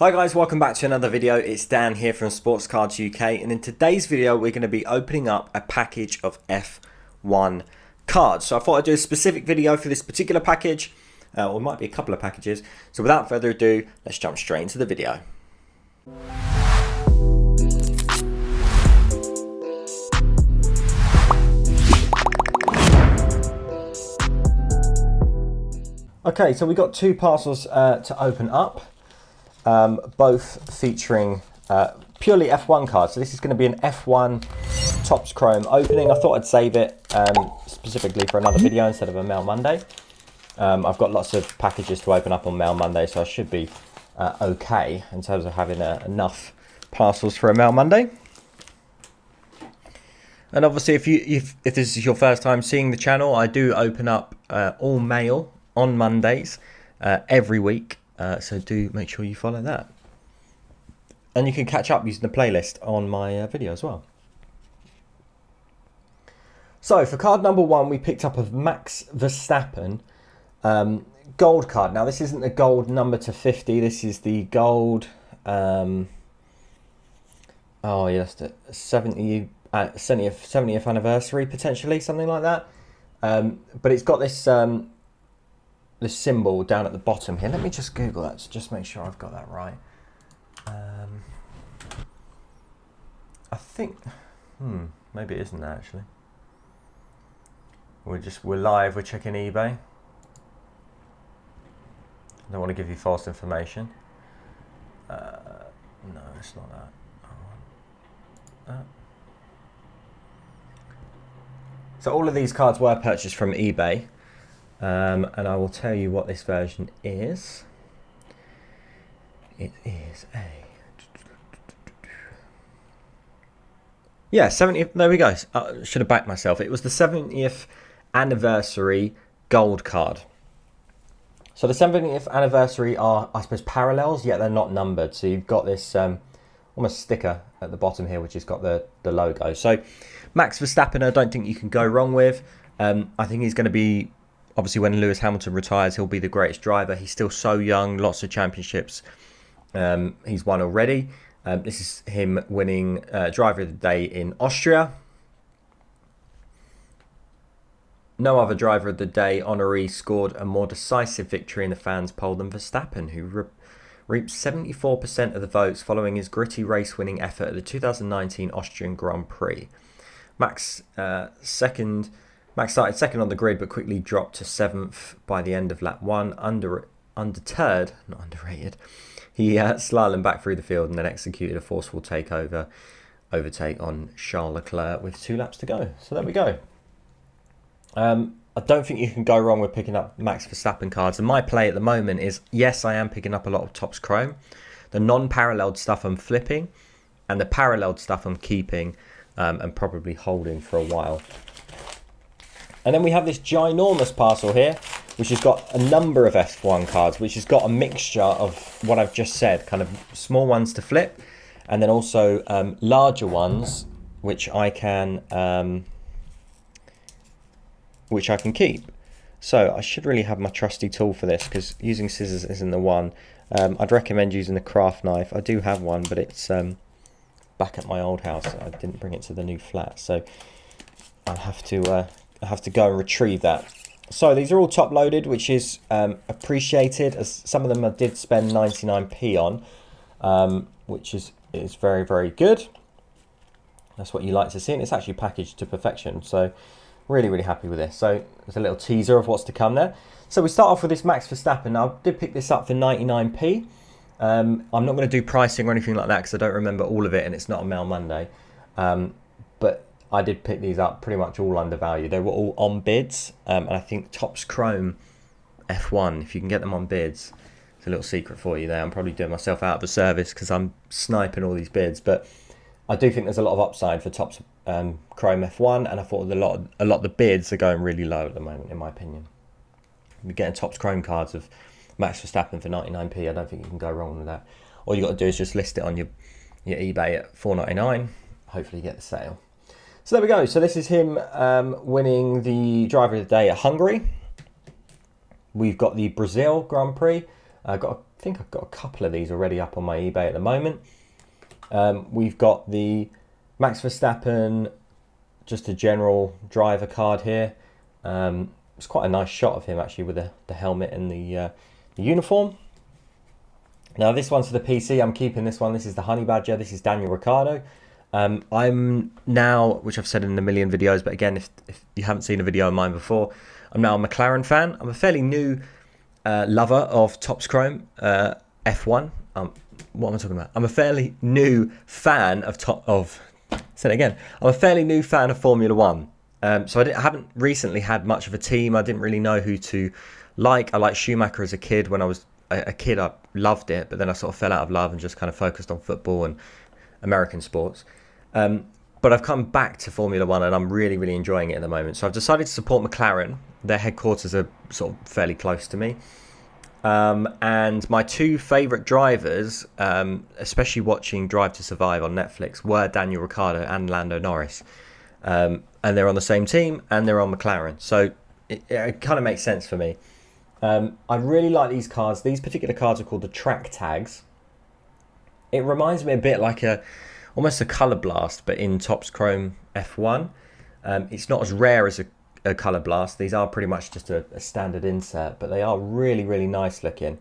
Hi guys, welcome back to another video. It's Dan here from Sports Cards UK, and in today's video we're going to be opening up a package of F1 cards. So I thought I'd do a specific video for this particular package, or it might be a couple of packages. So without further ado, let's jump straight into the video. Okay, so we got two parcels to open up. Both featuring purely F1 cards. So this is going to be an F1 Topps Chrome opening. I thought I'd save it specifically for another video instead of a Mail Monday. I've got lots of packages to open up on Mail Monday, so I should be okay in terms of having enough parcels for a Mail Monday. And obviously, if this is your first time seeing the channel, I do open up all mail on Mondays every week. So do make sure you follow that. And you can catch up using the playlist on my video as well. So for card number one, we picked up a Max Verstappen gold card. Now this isn't the gold number to 50. This is the gold, oh yes, the 70th anniversary potentially, something like that. But it's got this this symbol down at the bottom here. Let me just Google that to just make sure I've got that right. I think, maybe it isn't that actually. We're live, we're checking eBay. I don't want to give you false information. No, it's not that. So all of these cards were purchased from eBay. And I will tell you what this version is. It is a... Yeah, 70th... There we go. I should have backed myself. It was the 70th anniversary gold card. So the 70th anniversary are, I suppose, parallels, yet they're not numbered. So you've got this almost sticker at the bottom here, which has got the logo. So Max Verstappen, I don't think you can go wrong with. I think he's going to be... Obviously, when Lewis Hamilton retires, he'll be the greatest driver. He's still so young, lots of championships he's won already. This is him winning Driver of the Day in Austria. No other Driver of the Day honoree scored a more decisive victory in the fans' poll than Verstappen, who reaped 74% of the votes following his gritty race-winning effort at the 2019 Austrian Grand Prix. Max started second on the grid, but quickly dropped to 7th by the end of lap 1. Undeterred, not underrated, he slalomed back through the field and then executed a forceful overtake on Charles Leclerc with 2 laps to go. So there we go. I don't think you can go wrong with picking up Max Verstappen cards. And my play at the moment is, yes, I am picking up a lot of Topps Chrome. The non-paralleled stuff I'm flipping, and the paralleled stuff I'm keeping and probably holding for a while. And then we have this ginormous parcel here, which has got a number of F1 cards, which has got a mixture of what I've just said, kind of small ones to flip, and then also larger ones, which I can keep. So I should really have my trusty tool for this, because using scissors isn't the one. I'd recommend using the craft knife. I do have one, but it's back at my old house. I didn't bring it to the new flat, so I'll have to go and retrieve that. So these are all top loaded, which is appreciated, as some of them I did spend 99p on, which is very, very good. That's what you like to see, and it's actually packaged to perfection. So really, really happy with this. So there's a little teaser of what's to come there. So we start off with this Max Verstappen. Now, I did pick this up for 99p. I'm not going to do pricing or anything like that because I don't remember all of it, and it's not a Mail Monday. But I did pick these up pretty much all undervalued. They were all on bids, and I think Topps Chrome F1, if you can get them on bids, it's a little secret for you there. I'm probably doing myself out of a service because I'm sniping all these bids, but I do think there's a lot of upside for Topps Chrome F1, and I thought a lot of the bids are going really low at the moment, in my opinion. You're getting Topps Chrome cards of Max Verstappen for 99p. I don't think you can go wrong with that. All you got to do is just list it on your eBay at $4.99. Hopefully you get the sale. So there we go. So this is him winning the Driver of the Day at Hungary. We've got the Brazil Grand Prix. Got a think I've got a couple of these already up on my eBay at the moment. We've got the Max Verstappen, just a general driver card here. It's quite a nice shot of him actually with the helmet and the uniform. Now this one's for the PC. I'm keeping this one. This is the Honey Badger. This is Daniel Ricciardo. I'm now, which I've said in a million videos, but again, if you haven't seen a video of mine before, I'm now a McLaren fan. I'm a fairly new lover of Topps Chrome F1. What am I talking about? I'm a fairly new fan of say it again. I'm a fairly new fan of Formula One. So I haven't recently had much of a team. I didn't really know who to like. I liked Schumacher as a kid. When I was a kid, I loved it, but then I sort of fell out of love and just kind of focused on football and American sports. But I've come back to Formula One and I'm really, really enjoying it at the moment. So I've decided to support McLaren. Their headquarters are sort of fairly close to me. And my two favourite drivers, especially watching Drive to Survive on Netflix, were Daniel Ricciardo and Lando Norris. And they're on the same team and they're on McLaren. So it kind of makes sense for me. I really like these cards. These particular cards are called the track tags. It reminds me a bit like almost a Colour Blast, but in Topps Chrome F1. It's not as rare as a Colour Blast. These are pretty much just a standard insert, but they are really, really nice looking.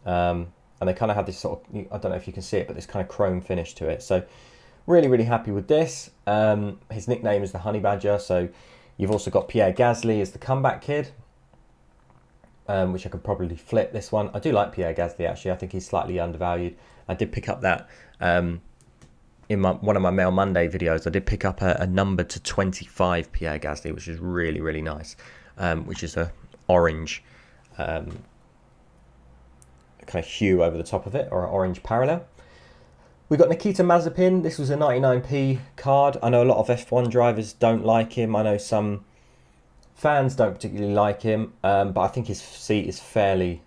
And they kind of have this sort of, I don't know if you can see it, but this kind of chrome finish to it. So really, really happy with this. His nickname is the Honey Badger. So you've also got Pierre Gasly as the comeback kid, which I could probably flip this one. I do like Pierre Gasly, actually. I think he's slightly undervalued. I did pick up that in one of my Mail Monday videos. I did pick up a number to 25 Pierre Gasly, which is really, really nice, which is a orange kind of hue over the top of it, or an orange parallel. We got Nikita Mazapin. This was a 99p card. I know a lot of F1 drivers don't like him. I know some fans don't particularly like him, but I think his seat is fairly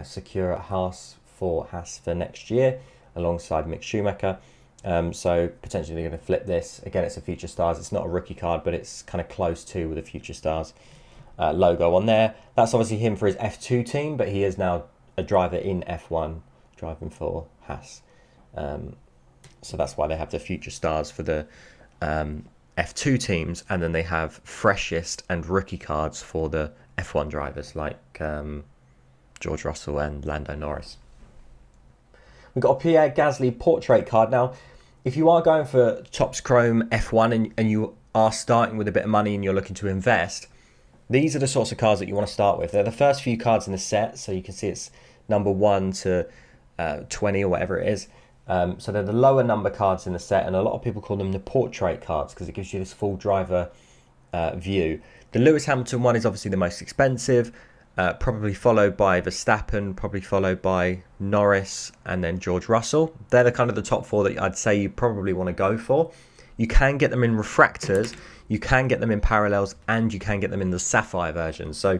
secure at Haas for next year, alongside Mick Schumacher. So potentially they're going to flip this. Again, it's a Future Stars. It's not a rookie card, but it's kind of close to with a Future Stars logo on there. That's obviously him for his F2 team, but he is now a driver in F1, driving for Haas. So that's why they have the Future Stars for the F2 teams, and then they have freshest and rookie cards for the F1 drivers like George Russell and Lando Norris. We've got a Pierre Gasly portrait card. Now, if you are going for Topps Chrome F1 and you are starting with a bit of money and you're looking to invest, these are the sorts of cards that you want to start with. They're the first few cards in the set, so you can see it's number 1 to 20 or whatever it is. So they're the lower number cards in the set, and a lot of people call them the portrait cards because it gives you this full driver view. The Lewis Hamilton one is obviously the most expensive, probably followed by Verstappen, probably followed by Norris, and then George Russell. They're the kind of the top 4 that I'd say you probably want to go for. You can get them in refractors, you can get them in parallels, and you can get them in the sapphire version. So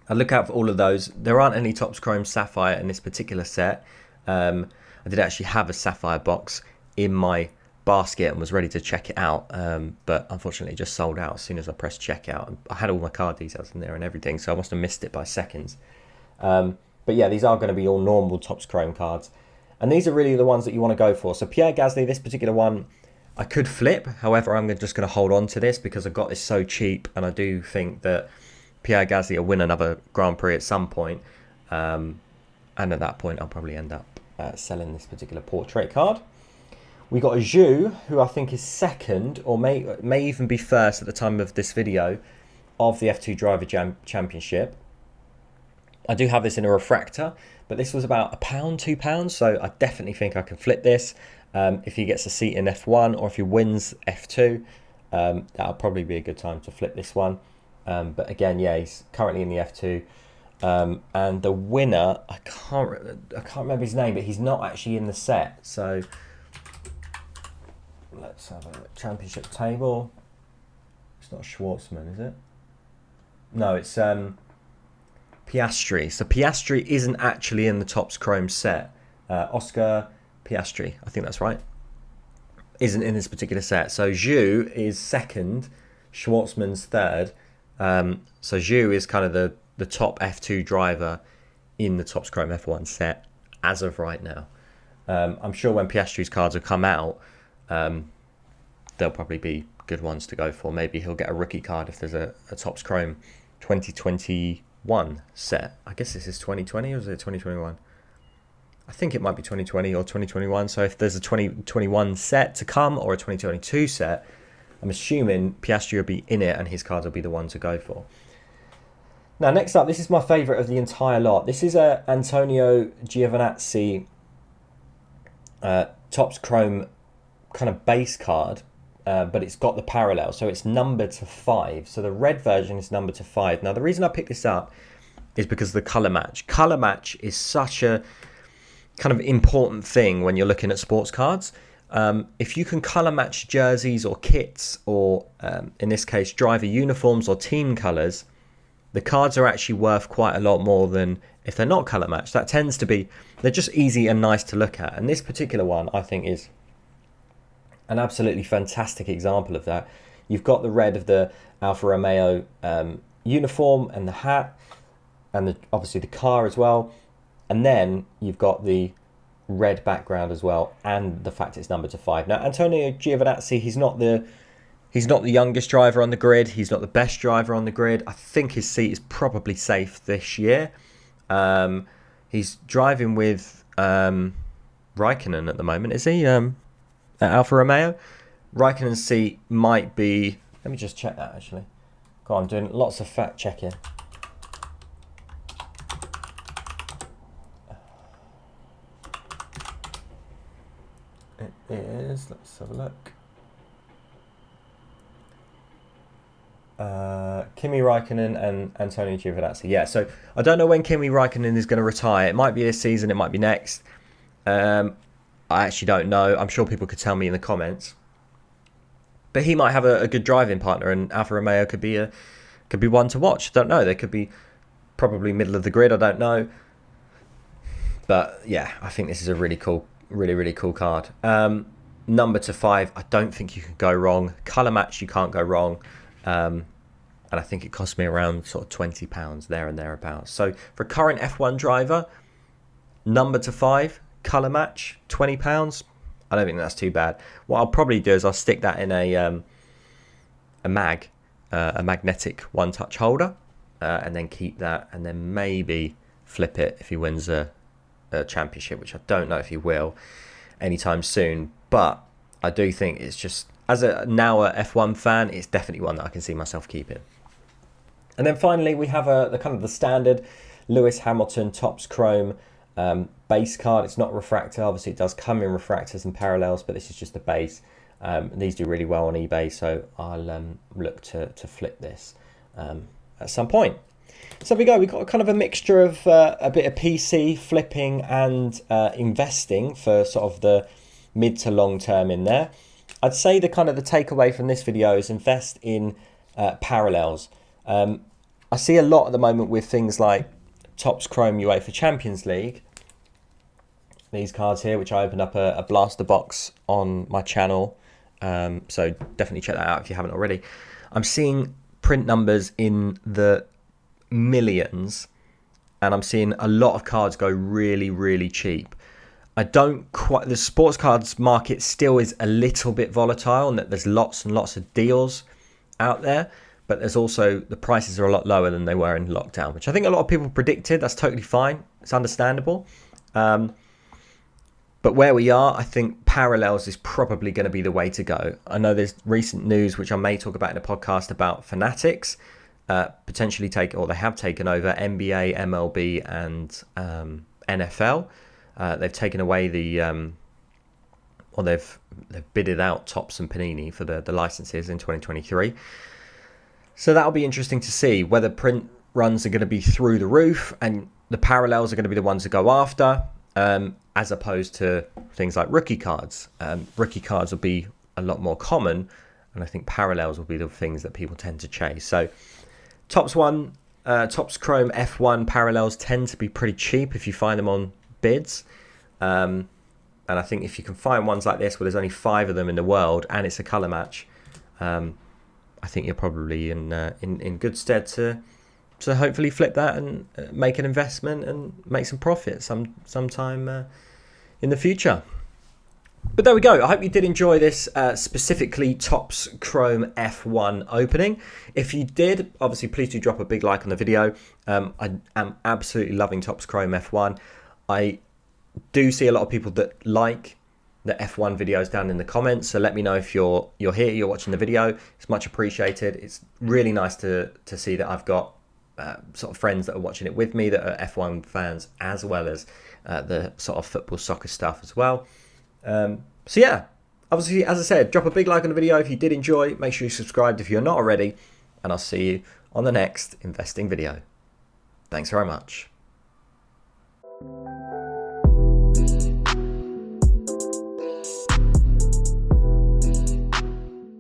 I look out for all of those. There aren't any Topps Chrome Sapphire in this particular set. I did actually have a sapphire box in my basket and was ready to check it out, but unfortunately it just sold out as soon as I pressed checkout. I had all my card details in there and everything, so I must have missed it by seconds. But yeah, these are going to be all normal Topps Chrome cards, and these are really the ones that you want to go for. So Pierre Gasly, this particular one, I could flip. However, I'm just going to hold on to this because I got this so cheap, and I do think that Pierre Gasly will win another Grand Prix at some point, and at that point I'll probably end up selling this particular portrait card. We got a Zhu, who I think is second, or may even be first at the time of this video, of the F2 Driver Championship. I do have this in a refractor, but this was about £1, £2, so I definitely think I can flip this. If he gets a seat in F1 or if he wins F2, that'll probably be a good time to flip this one. But again, yeah, he's currently in the F2. And the winner, I can't remember his name, but he's not actually in the set. So let's have a championship table. It's not Schwartzman, is it? No, it's Piastri. So Piastri isn't actually in the Topps Chrome set. Oscar Piastri, I think that's right, isn't in this particular set. So Zhu is second, Schwartzman's third. So Zhu is kind of the top F2 driver in the Topps Chrome F1 set as of right now. I'm sure when Piastri's cards have come out, there'll probably be good ones to go for. Maybe he'll get a rookie card if there's a Topps Chrome 2021 set. I guess this is 2020 or is it 2021? I think it might be 2020 or 2021. So if there's a 2021 set to come or a 2022 set, I'm assuming Piastri will be in it and his cards will be the one to go for. Now, next up, this is my favourite of the entire lot. This is a Antonio Giovannazi Topps Chrome kind of base card, but it's got the parallel, so it's numbered to 5. So the red version is numbered to 5. Now, the reason I picked this up is because of the colour match. Colour match is such a kind of important thing when you're looking at sports cards. If you can colour match jerseys or kits, or in this case, driver uniforms or team colours, the cards are actually worth quite a lot more than if they're not colour matched. That tends to be, they're just easy and nice to look at. And this particular one, I think, is an absolutely fantastic example of that. You've got the red of the Alfa Romeo uniform and the hat, and obviously the car as well. And then you've got the red background as well, and the fact it's numbered to 5. Now, Antonio Giovanazzi, he's not the youngest driver on the grid. He's not the best driver on the grid. I think his seat is probably safe this year. He's driving with Raikkonen at the moment, is he? At Alfa Romeo. Raikkonen's seat might be... Let me just check that, actually. God, I'm doing lots of fact checking. It is... Let's have a look. Kimi Raikkonen and Antonio Giovinazzi. Yeah, so I don't know when Kimi Raikkonen is going to retire. It might be this season, it might be next. I actually don't know. I'm sure people could tell me in the comments. But he might have a good driving partner, and Alfa Romeo could be one to watch. I don't know. They could be probably middle of the grid. I don't know. But yeah, I think this is a really cool card. Number to 5, I don't think you can go wrong. Colour match, you can't go wrong. And I think it cost me around sort of £20 there and thereabouts. So for a current F1 driver, number to 5, colour match, £20. I don't think that's too bad. What I'll probably do is I'll stick that in a magnetic one-touch holder, and then keep that, and then maybe flip it if he wins a championship, which I don't know if he will anytime soon. But I do think it's just, as a F1 fan, it's definitely one that I can see myself keeping. And then finally, we have the kind of the standard Lewis Hamilton Topps Chrome base card. It's not refractor. Obviously, it does come in refractors and parallels, but this is just the base. These do really well on eBay, so I'll look to flip this at some point. So we go. We've got kind of a mixture of a bit of PC flipping and investing for sort of the mid to long term in there. I'd say the takeaway from this video is invest in parallels. I see a lot at the moment with things like Topps Chrome UEFA Champions League. These cards here, which I opened up a blaster box on my channel. So definitely check that out if you haven't already. I'm seeing print numbers in the millions, and I'm seeing a lot of cards go really, really cheap. The sports cards market still is a little bit volatile, and that there's lots and lots of deals out there, but there's also, the prices are a lot lower than they were in lockdown, which I think a lot of people predicted. That's totally fine. It's understandable. But where we are, I think parallels is probably going to be the way to go. I know there's recent news, which I may talk about in a podcast, about Fanatics potentially they have taken over NBA, MLB, and NFL. They've taken away they've bidded out Topps and Panini for the licenses in 2023. So that'll be interesting to see whether print runs are going to be through the roof and the parallels are going to be the ones to go after, as opposed to things like rookie cards. Rookie cards will be a lot more common, and I think parallels will be the things that people tend to chase. So Topps Chrome F1 parallels tend to be pretty cheap if you find them on bids. And I think if you can find ones like this where there's only 5 of them in the world and it's a colour match, I think you're probably in good stead to to hopefully flip that and make an investment and make some profit sometime in the future. But there we go. I hope you did enjoy this specifically Topps Chrome F1 opening. If you did, obviously please do drop a big like on the video. I am absolutely loving Topps Chrome F1. I do see a lot of people that like the F1 videos down in the comments, so let me know if you're here, you're watching the video. It's much appreciated. It's really nice to see that I've got sort of friends that are watching it with me that are F1 fans, as well as the sort of football soccer stuff as well. So yeah, obviously, as I said, drop a big like on the video if you did enjoy. Make sure you subscribed if you're not already, and I'll see you on the next investing video. Thanks very much.